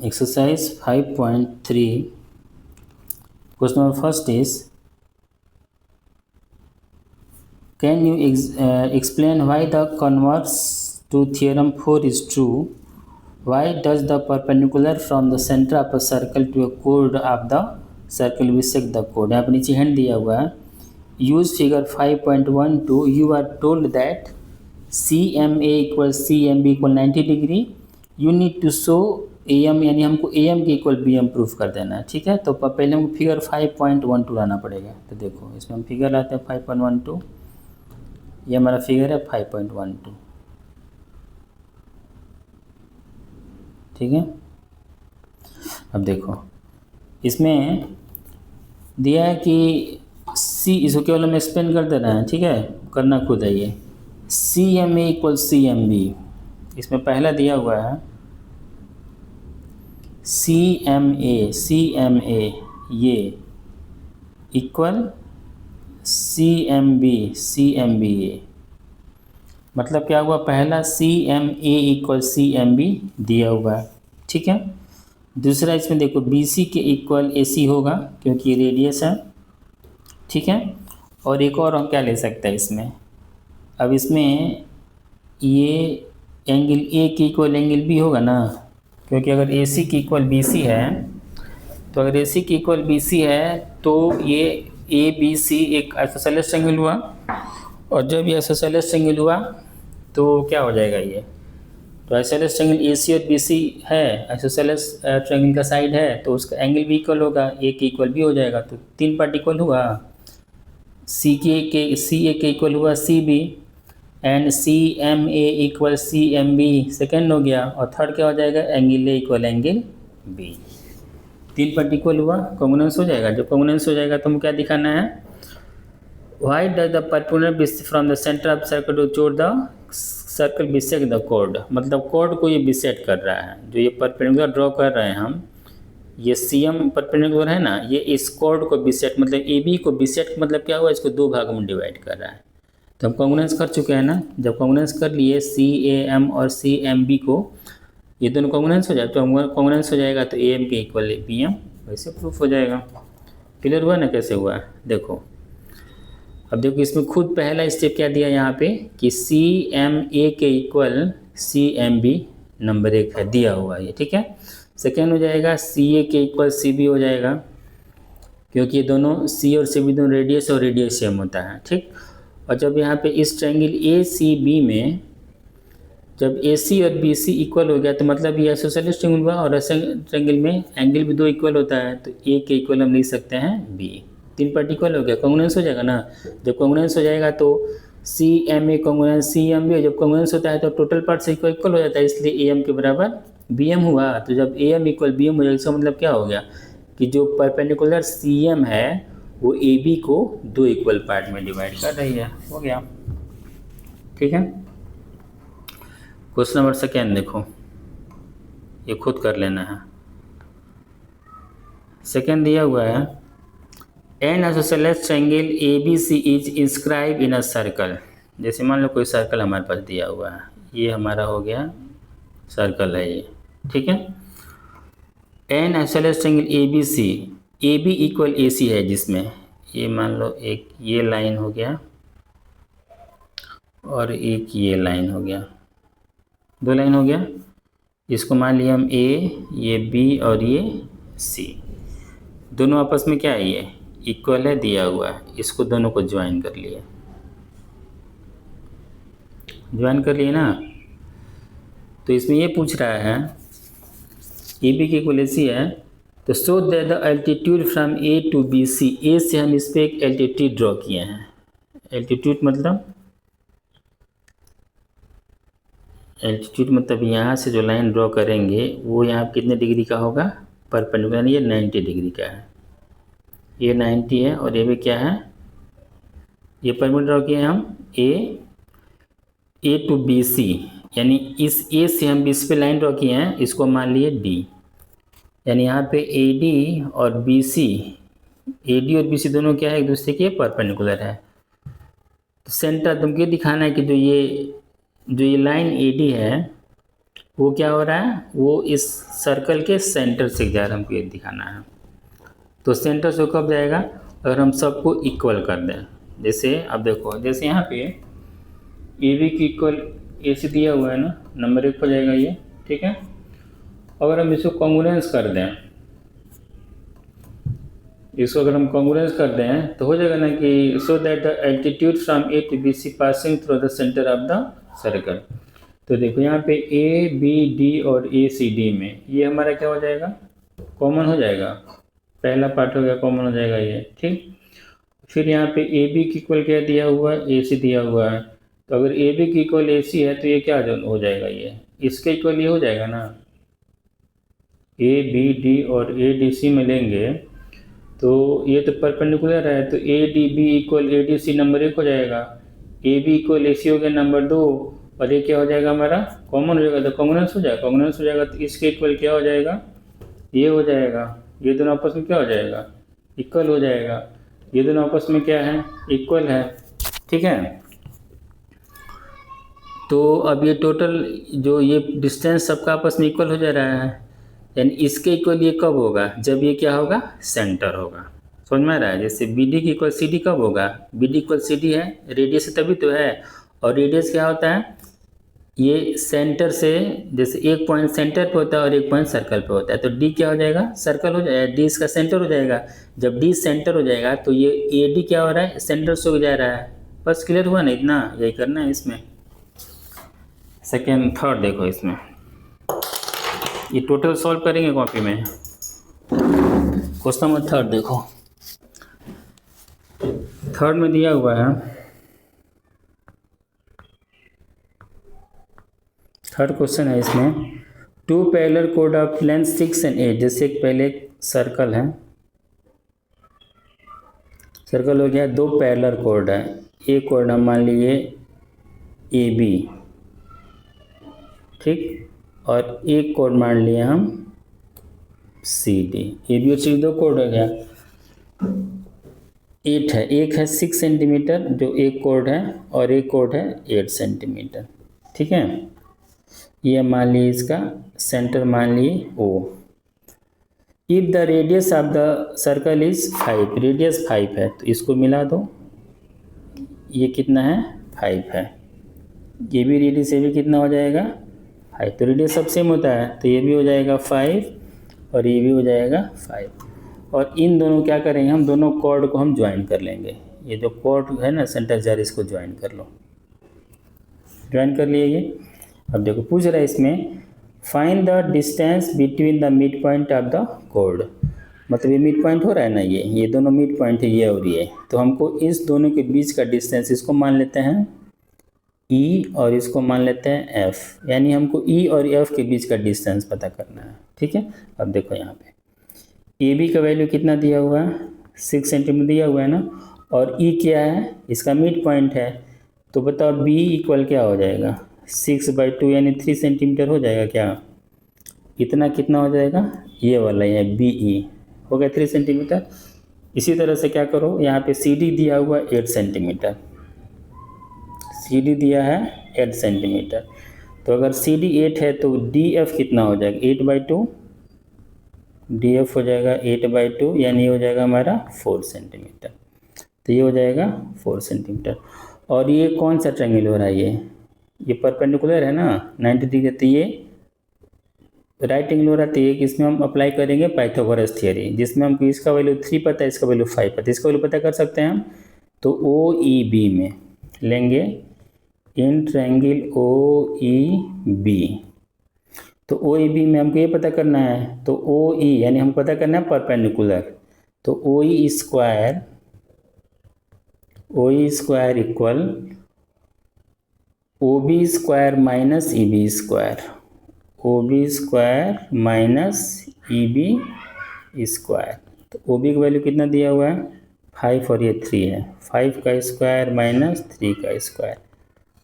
Exercise 5.3. Question number first is, can you explain why the converse to theorem 4 is true? Why does the perpendicular from the center of a circle to a chord of the circle bisect the chord? यहाँ पर नीचे hand दिया हुआ है. Use figure 5.12. You are told that CMA equals CMB equal 90 degree. You need to show AM, यानी हमको AM के equal BM proof कर देना है. ठीक है, तो पहले हमको फिगर 5.12 लाना पड़ेगा. तो देखो इसमें हम फिगर लाते हैं 5.12. ये हमारा फिगर है 5.12. ठीक है, अब देखो इसमें दिया है कि सी, इसको केवल हम एक्सप्लेन कर देना है. ठीक है, करना खुद है. ये CMA इक्वल CMB, इसमें पहला दिया हुआ है CMA ये इक्वल CMB ये मतलब क्या हुआ, पहला CMA इक्वल CMB दिया हुआ है. ठीक है, दूसरा इसमें देखो BC के इक्वल AC होगा क्योंकि ये रेडियस है. ठीक है, और एक और हम क्या ले सकते हैं इसमें, अब इसमें ये एंगल A के इक्वल एंगल B होगा ना, क्योंकि अगर AC की इक्वल BC है, तो अगर AC की इक्वल BC है तो ये ABC एक आइसोसेलेस ट्रायंगल हुआ, और जब ये आइसोसेलेस ट्रायंगल हुआ तो क्या हो जाएगा ये, तो आइसोसेलेस ट्रायंगल AC और BC है, आइसोसेलेस ट्रायंगल का साइड है, तो उसका एंगल भी इक्वल होगा, A के इक्वल B हो जाएगा. तो तीन पार्ट इक्वल हुआ, CA के इक्वल हुआ CB, and CMA equal CMB second हो गया, और थर्ड क्या हो जाएगा, angle A equal angle B. तीन पार्ट इक्वल हुआ, कॉन्ग्रुएंस हो जाएगा. जब कॉन्ग्रुएंस हो जाएगा तो हमको क्या दिखाना है, why does the perpendicular from the centre of circle to chord the circle bisect the कोड. मतलब कोड को ये बिसेक्ट कर रहा है, जो ये परपेंडिकुलर ड्रॉ कर रहे हैं हम, ये CM परपेंडिकुलर है ना, ये इस कोड को बिसेक्ट मतलब AB को बिसेक्ट मतलब क्या हुआ, इसको दो भागों में डिवाइड कर रहा है. तो हम कॉन्ग्रुएंस कर चुके हैं ना, जब कॉन्ग्रुएंस कर लिए CAM और CMB को, ये दोनों कॉन्ग्रुएंस हो जाए, तो कॉन्ग्रुएंस हो जाएगा तो AM के इक्वल BM, वैसे प्रूफ हो जाएगा. क्लियर हुआ ना कैसे हुआ, देखो. अब देखो इसमें खुद पहला स्टेप क्या दिया यहाँ पे कि CMA के इक्वल CMB नंबर 1 है दिया हुआ ये. ठीक है, सेकेंड हो जाएगा CA के इक्वल CB हो जाएगा, क्योंकि ये दोनों C और CB दोनों रेडियस और रेडियस सेम होता है. ठीक, और जब यहाँ पे इस ट्रायंगल ACB में जब AC और BC इक्वल हो गया, तो मतलब ये आइसोसेलेस ट्रायंगल हुआ, और ट्रायंगल में एंगल भी दो इक्वल होता है, तो A के इक्वल हम लिख सकते हैं B. तीन पार्ट इक्वल हो गया, कॉन्ग्रुएंस हो जाएगा ना. जब कॉन्ग्रुएंस हो जाएगा तो CMA कॉन्ग्रुएंस CMB, जब कॉन्ग्रुएंस होता है तो टोटल पार्ट से इक्वल हो जाता है, इसलिए AM के बराबर BM हुआ. तो जब AM इक्वल BM हो जाएगा, इसका मतलब क्या हो गया कि जो परपेंडिकुलर CM है वो AB को दो इक्वल पार्ट में डिवाइड कर रही है. हो गया. ठीक है, क्वेश्चन नंबर सेकेंड देखो, ये खुद कर लेना है. सेकेंड दिया हुआ है, N isosceles triangle ABC is inscribe in a circle. जैसे मान लो कोई सर्कल हमारे पास दिया हुआ है, ये हमारा हो गया सर्कल है ये. ठीक है, N isosceles triangle ABC, AB equal AC है, जिसमें ये मान लो एक ये लाइन हो गया और एक ये लाइन हो गया, दो लाइन हो गया. इसको मान लिया हम A, ये B और ये C, दोनों आपस में क्या है, ये इक्वल है दिया हुआ है. इसको दोनों को ज्वाइन कर लिए, ना. तो इसमें ये पूछ रहा है AB की इक्वल AC है, तो show that the altitude from A to BC. A से हम इस पर एक एल्टीट्यूड ड्रॉ किए हैं. एल्टीट्यूड मतलब यहाँ से जो लाइन ड्रॉ करेंगे वो यहाँ कितने डिग्री का होगा, परपेंडिकुलर. ये 90 डिग्री का है, ये 90 है, और ये भी क्या है, ये परपेंडिकुलर ड्रॉ किए हम A टू BC, यानी इस A से हम BC पे लाइन ड्रॉ किए हैं, इसको मान लिए D, यानी यहाँ पे AD और BC दोनों क्या है, एक दूसरे के परपेंडिकुलर है. तो सेंटर तुमको दिखाना है कि जो ये लाइन AD है वो क्या हो रहा है, वो इस सर्कल के सेंटर से जा रहा है, हमको ये दिखाना है। तो सेंटर से कब जाएगा, अगर हम सबको इक्वल कर दें। जैसे अब देखो, जैसे यहाँ पे ए बी की इक्वल ए सी दिया हुआ है ना, नंबर 1 हो जाएगा ये, ठीक है। अगर हम इसको कॉन्ग्रुएंस कर दें, इसको अगर हम कॉन्ग्रुएंस कर दें तो हो जाएगा ना कि so that the altitude from A to B C passing through the centre of the circle. तो देखो यहाँ पे ए बी डी और ए सी डी में ये हमारा क्या हो जाएगा, कॉमन हो जाएगा। पहला पार्ट हो गया, कॉमन हो जाएगा ये, ठीक। फिर यहाँ पे ए बी की इक्वल क्या दिया हुआ है, ए सी दिया हुआ है। तो अगर ए बी की इक्वल ए सी है तो ये क्या हो जाएगा, ये इसके इक्वल ये हो जाएगा ना। ए बी डी और ए डी सी में लेंगे तो ये तो परपेंडिकुलर है, तो A D B equal A D C number 1 हो जाएगा। ए बी इक्वल ए सी हो गया नंबर 2, और ये क्या हो जाएगा हमारा, कॉमन हो जाएगा, तो कॉन्ग्रुएंस हो जाएगा। कॉन्ग्रुएंस हो जाएगा तो इसके इक्वल क्या हो जाएगा, ये हो जाएगा। ये दोनों आपस में क्या हो जाएगा, इक्वल हो जाएगा। ये दोनों आपस में क्या है, इक्वल है, ठीक है। तो अब ये टोटल जो ये डिस्टेंस सबका आपस में इक्वल हो जा रहा है, यानी इसके इक्वल ये कब होगा, जब ये क्या होगा, सेंटर होगा। समझ में आ रहा है। जैसे बी डी की इक्वल सी डी कब होगा, B D equal C D है, रेडियस तभी तो है। और रेडियस क्या होता है, ये सेंटर से, जैसे एक पॉइंट सेंटर पे होता है और एक पॉइंट सर्कल पे होता है, तो डी क्या हो जाएगा, सर्कल हो जाएगा, डी इसका सेंटर हो जाएगा। जब डी सेंटर हो जाएगा तो ये ए डी क्या हो रहा है, सेंटर से हो जा रहा है। बस क्लियर हुआ ना, इतना यही करना है इसमें। सेकेंड थर्ड देखो, इसमें ये टोटल सॉल्व करेंगे कॉपी में। क्वेश्चन नंबर थर्ड देखो, थर्ड में दिया हुआ है, थर्ड क्वेश्चन है इसमें, 2 parallel code of length 6 and 8। जैसे एक पहले सर्कल है, सर्कल हो गया, 2 पैरेलल कोड है। एक कोड हम मान लीजिए ए बी, ठीक, और एक कोड मान लिए हम सी डी। ए बी और सी डी 2 कोड हो गया। 8 है, एक है 6 सेंटीमीटर जो एक कोड है, और एक कोड है 8 सेंटीमीटर, ठीक है। ये मान लीजिए इसका सेंटर मान लीजिए O. If the radius of the circle is 5, radius 5 है, तो इसको मिला दो, ये कितना है, 5 है। ये भी रेडियस, ये भी कितना हो जाएगा, 5। तो रेडियस सब सेम होता है, तो ये भी हो जाएगा 5 और ये भी हो जाएगा 5। और इन दोनों क्या करेंगे, हम दोनों कॉर्ड को हम ज्वाइन कर लेंगे। ये जो कॉर्ड है ना सेंटर जार, इसको ज्वाइन कर लो, ज्वाइन कर लिए ये। अब देखो पूछ रहा है इसमें, find the distance between the mid point of the chord. मतलब ये मिड पॉइंट हो रहा है ना, ये दोनों मिड पॉइंट है, ये और ये। तो हमको इस दोनों के बीच का डिस्टेंस, इसको मान लेते हैं ई और इसको मान लेते हैं एफ, यानी हमको ई और एफ के बीच का डिस्टेंस पता करना है, ठीक है। अब देखो यहाँ पे ए बी का वैल्यू कितना दिया हुआ है, 6 सेंटीमीटर दिया हुआ है ना, और ई क्या है, इसका मिड पॉइंट है। तो बताओ बी इक्वल क्या हो जाएगा, 6/2 यानी 3 सेंटीमीटर हो जाएगा क्या, इतना कितना हो जाएगा, ये वाला है बी ई हो गया 3 सेंटीमीटर। इसी तरह से क्या करो, यहाँ पे सी डी दिया हुआ 8 सेंटीमीटर, सी डी दिया है 8 सेंटीमीटर। तो अगर सी डी 8 है तो डी एफ कितना हो जाएगा, 8/2, डी एफ हो जाएगा 8/2, यानी ये हो जाएगा हमारा 4 सेंटीमीटर। तो ये हो जाएगा 4 सेंटीमीटर। और ये कौन सा ट्रायंगल हो रहा है, ये परपेंडिकुलर है ना 90 डिग्री, तो ये राइट एंगल हो रहा है। तो ये इसमें हम अप्लाई करेंगे पाइथागोरस थ्योरी, जिसमें हमको इसका वैल्यू 3 पता है, इसका वैल्यू 5 पता है। इसका वैल्यू पता कर सकते हैं हम। तो ओ ई बी में लेंगे, in triangle O E B, तो ओ ई बी में हमको ये पता करना है, तो ओ ई यानी हमको पता करना है परपेंडिकुलर। तो O E square equal O B square minus E B square, O B square minus E B square. तो ओ बी का वैल्यू कितना दिया हुआ है, 5 और ये 3 है, 5 का स्क्वायर माइनस 3 का स्क्वायर,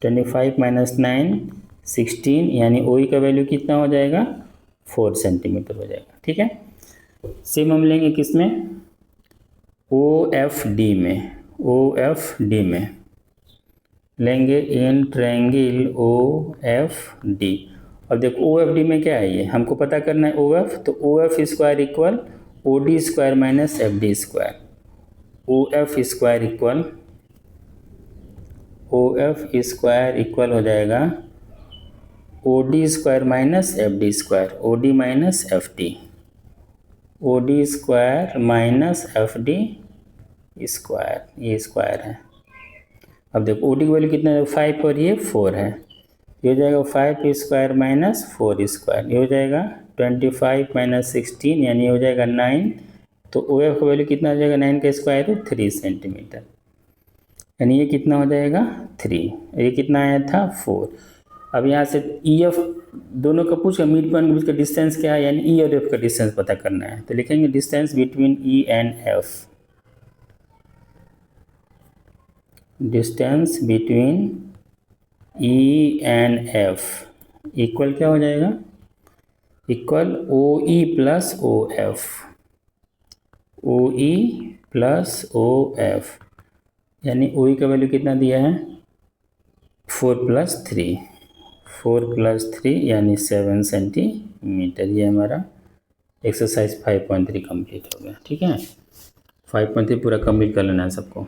25 माइनस 9 16, यानी ओ ई का वैल्यू कितना हो जाएगा, 4 सेंटीमीटर हो जाएगा, ठीक है। सेम हम लेंगे किस में, ओ एफ डी में, ओ एफ डी में लेंगे in triangle O F D. अब देखो ओ एफ डी में क्या है, ये हमको पता करना है ओ एफ, तो O F square equal O D square minus F D square. O F square equal हो जाएगा O D square minus F D square, O D minus F D, O D square minus F D square, ये square है। अब देखो O D की value कितना है, 5 और ये 4 है, ये हो जाएगा 5 स्क्वायर माइनस 4 स्क्वायर, ये हो जाएगा 25 माइनस 16, यानी ये हो जाएगा 9। तो ओ एफ का वैल्यू कितना हो जाएगा, 9 का स्क्वायर है 3 सेंटीमीटर, यानी ये कितना हो जाएगा 3, ये कितना आया था 4। अब यहाँ से ई एफ दोनों का पूछा, मिड पॉइंट के बीच का डिस्टेंस क्या है, यानी ई और एफ का डिस्टेंस पता करना है, तो लिखेंगे distance between E and F, distance between E and F equal क्या हो जाएगा, equal O E plus O F, O E plus O F, यानी ओ ई का वैल्यू कितना दिया है 4 प्लस 3 यानी 7 सेंटीमीटर। ये हमारा एक्सरसाइज 5.3 कंप्लीट हो गया। ठीक है, 5.3 पूरा कंप्लीट कर लेना है सबको।